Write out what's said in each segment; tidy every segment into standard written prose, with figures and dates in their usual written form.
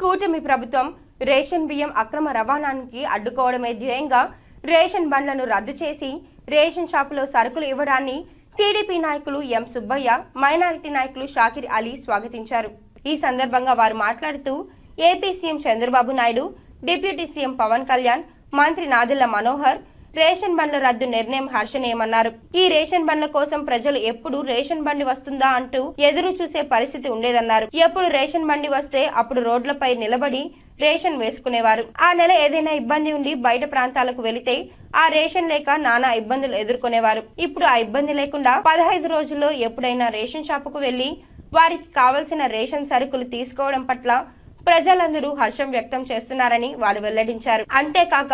కూటమి ప్రభుత్వం రేషన్ బియ్యం అక్రమ రవాణానికి అడ్డుకోవడమే ధ్యేయంగా రేషన్ బండ్లను రద్దు చేసి రేషన్ షాపులో సరుకులు ఇవ్వడాన్ని టీడీపీ నాయకులు ఎం సుబ్బయ్య, మైనారిటీ నాయకులు షాకిర్ అలీ స్వాగతించారు. ఈ సందర్భంగా వారు మాట్లాడుతూ AP CM Chandrababu Naidu, deputy CM Pawan Kalyan, మంత్రి నాదెళ్ల మనోహర్ రేషన్ బండ్ల రద్దు నిర్ణయం హర్షణీయమన్నారు. ఈ రేషన్ బండ్ల కోసం ప్రజలు ఎప్పుడు రేషన్ బండి వస్తుందా అంటూ ఎదురు చూసే పరిస్థితి ఉండేదన్నారు. ఎప్పుడు రేషన్ బండి వస్తే అప్పుడు రోడ్లపై నిలబడి రేషన్ వేసుకునేవారు. ఆ నెల ఏదైనా ఇబ్బంది ఉండి బయట ప్రాంతాలకు వెళితే ఆ రేషన్ లేక నానా ఇబ్బందులు ఎదుర్కొనేవారు. ఇప్పుడు ఆ ఇబ్బంది లేకుండా 15 రోజుల్లో ఎప్పుడైనా రేషన్ షాపుకు వెళ్లి వారికి కావలసిన రేషన్ సరుకులు తీసుకోవడం పట్ల ప్రజలందరూ హర్షం వ్యక్తం చేస్తున్నారని వారు వెల్లడించారు. అంతేకాక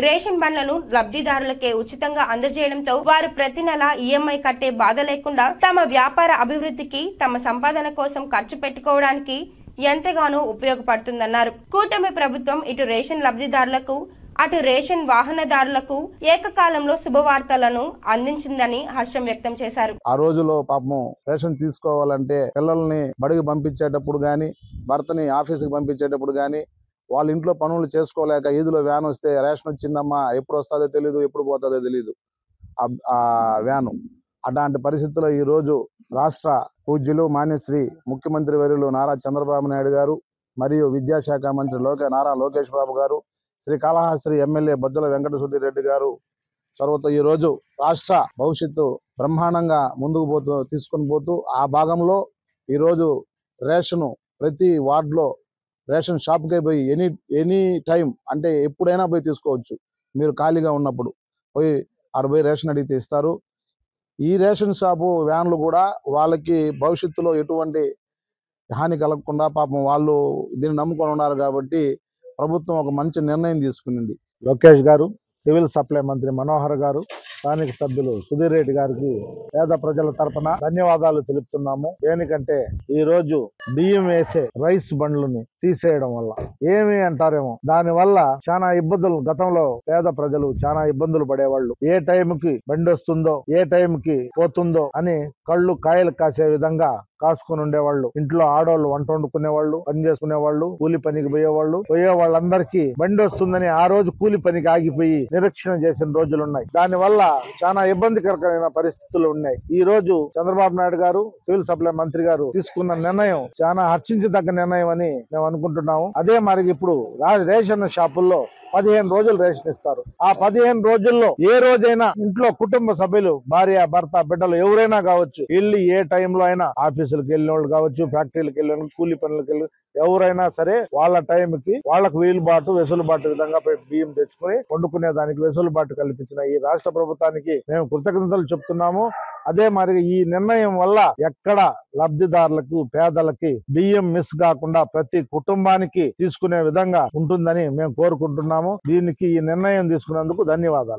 రేషన్ బండ్లను లబ్ధిదారులకే ఉచితంగా అందజేయడంతో వారు ప్రతి నెల ఈఎంఐ కట్టే బాధ లేకుండా తమ వ్యాపార అభివృద్ధికి, తమ సంపాదన కోసం ఖర్చు పెట్టుకోవడానికి ఎంతగానో ఉపయోగపడుతుందన్నారు. కూటమి ప్రభుత్వం ఇటు రేషన్ లబ్ధిదారులకు, అటు రేషన్ వాహనదారులకు ఏకకాలంలో శుభవార్తలను అందించిందని హర్షం వ్యక్తం చేశారు. ఆ రోజులో పాపం రేషన్ తీసుకోవాలంటే పిల్లల్ని బడికి పంపించేటప్పుడు గాని, భర్తని ఆఫీసుకి పంపించేటప్పుడు గాని, వాళ్ళ ఇంట్లో పనులు చేసుకోలేక ఈదులో వ్యాన్ వస్తే రేషన్ వచ్చిందమ్మా, ఎప్పుడు వస్తుందో తెలియదు, ఎప్పుడు పోతుందో తెలియదు ఆ వ్యాను. అలాంటి పరిస్థితుల్లో ఈ రోజు రాష్ట్ర పూజ్యులు మాన్యశ్రీ ముఖ్యమంత్రి వర్యులు నారా చంద్రబాబు నాయుడు గారు మరియు విద్యాశాఖ మంత్రి నారా లోకేష్ బాబు గారు, శ్రీకాళహస్తి ఎమ్మెల్యే బొజ్జల వెంకట సుధీర్ రెడ్డి గారు చొరవతో ఈ రోజు రాష్ట్ర భవిష్యత్తు బ్రహ్మాండంగా ముందుకు తీసుకొని పోతూ ఆ భాగంలో ఈరోజు రేషను ప్రతి వార్డులో రేషన్ షాప్కే పోయి ఎనీ టైం అంటే ఎప్పుడైనా పోయి తీసుకోవచ్చు. మీరు ఖాళీగా ఉన్నప్పుడు పోయి రేషన్ అడిగితే ఇస్తారు. ఈ రేషన్ షాపు వ్యాన్లు కూడా వాళ్ళకి భవిష్యత్తులో ఎటువంటి హాని కలగకుండా పాపం వాళ్ళు దీన్ని నమ్ముకొని ఉన్నారు కాబట్టి ప్రభుత్వం ఒక మంచి నిర్ణయం తీసుకునింది. లోకేష్ గారు, సివిల్ సప్లై మంత్రి మనోహర్ గారు, స్థానిక సభ్యులు సుధీర్ రెడ్డి గారికి పేద ప్రజల తరపున ధన్యవాదాలు తెలుపుతున్నాము. దేనికంటే ఈ రోజు బియ్యం వేసే రైస్ బండ్లని తీసేయడం వల్ల ఏమి అంటారేమో, దాని వల్ల చాలా ఇబ్బందులు, గతంలో పేద ప్రజలు చాలా ఇబ్బందులు పడేవాళ్ళు. ఏ టైంకి బండి వస్తుందో, ఏ టైంకి పోతుందో అని కళ్ళు కాయలు కాసే విధంగా కాసుకుని ఉండేవాళ్ళు. ఇంట్లో ఆడవాళ్ళు వంట వండుకునేవాళ్ళు, పని చేసుకునేవాళ్ళు, కూలి పనికి పోయే వాళ్ళందరికీ బండి వస్తుందని ఆ రోజు కూలి పనికి ఆగిపోయి నిరీక్షణ చేసిన రోజులు ఉన్నాయి. దాని వల్ల చాలా ఇబ్బందికరమైన పరిస్థితులు ఉన్నాయి. ఈ రోజు చంద్రబాబు నాయుడు గారు, సివిల్ సప్లై మంత్రి గారు తీసుకున్న నిర్ణయం చాలా హర్షించదగ్గ నిర్ణయం అని మేము అనుకుంటున్నాము. అదే మరి ఇప్పుడు రేషన్ షాపుల్లో 15 రోజులు రేషన్ ఇస్తారు. ఆ 15 రోజుల్లో ఏ రోజైనా ఇంట్లో కుటుంబ సభ్యులు, భార్య, భర్త, బిడ్డలు ఎవరైనా కావచ్చు, వెళ్ళి ఏ టైంలో అయినా ఆఫీసులకు వెళ్ళిన వాళ్ళు కావచ్చు, ఫ్యాక్టరీలకు వెళ్ళిన, కూలి పనులకు వెళ్ళి ఎవరైనా సరే వాళ్ళ టైంకి వాళ్ళకు వెసులుబాటు విధంగా బియ్యం తెచ్చుకొని వండుకునే దానికి వెసులుబాటు కల్పించిన ఈ రాష్ట్ర ప్రభుత్వానికి మేము కృతజ్ఞతలు చెప్తున్నాము. అదే మరి ఈ నిర్ణయం వల్ల ఎక్కడ లబ్ధిదారులకు, పేదలకి బియ్యం మిస్ కాకుండా ప్రతి కుటుంబానికి తీసుకునే విధంగా ఉంటుందని మేము కోరుకుంటున్నాము. దీనికి ఈ నిర్ణయం తీసుకున్నందుకు ధన్యవాదాలు.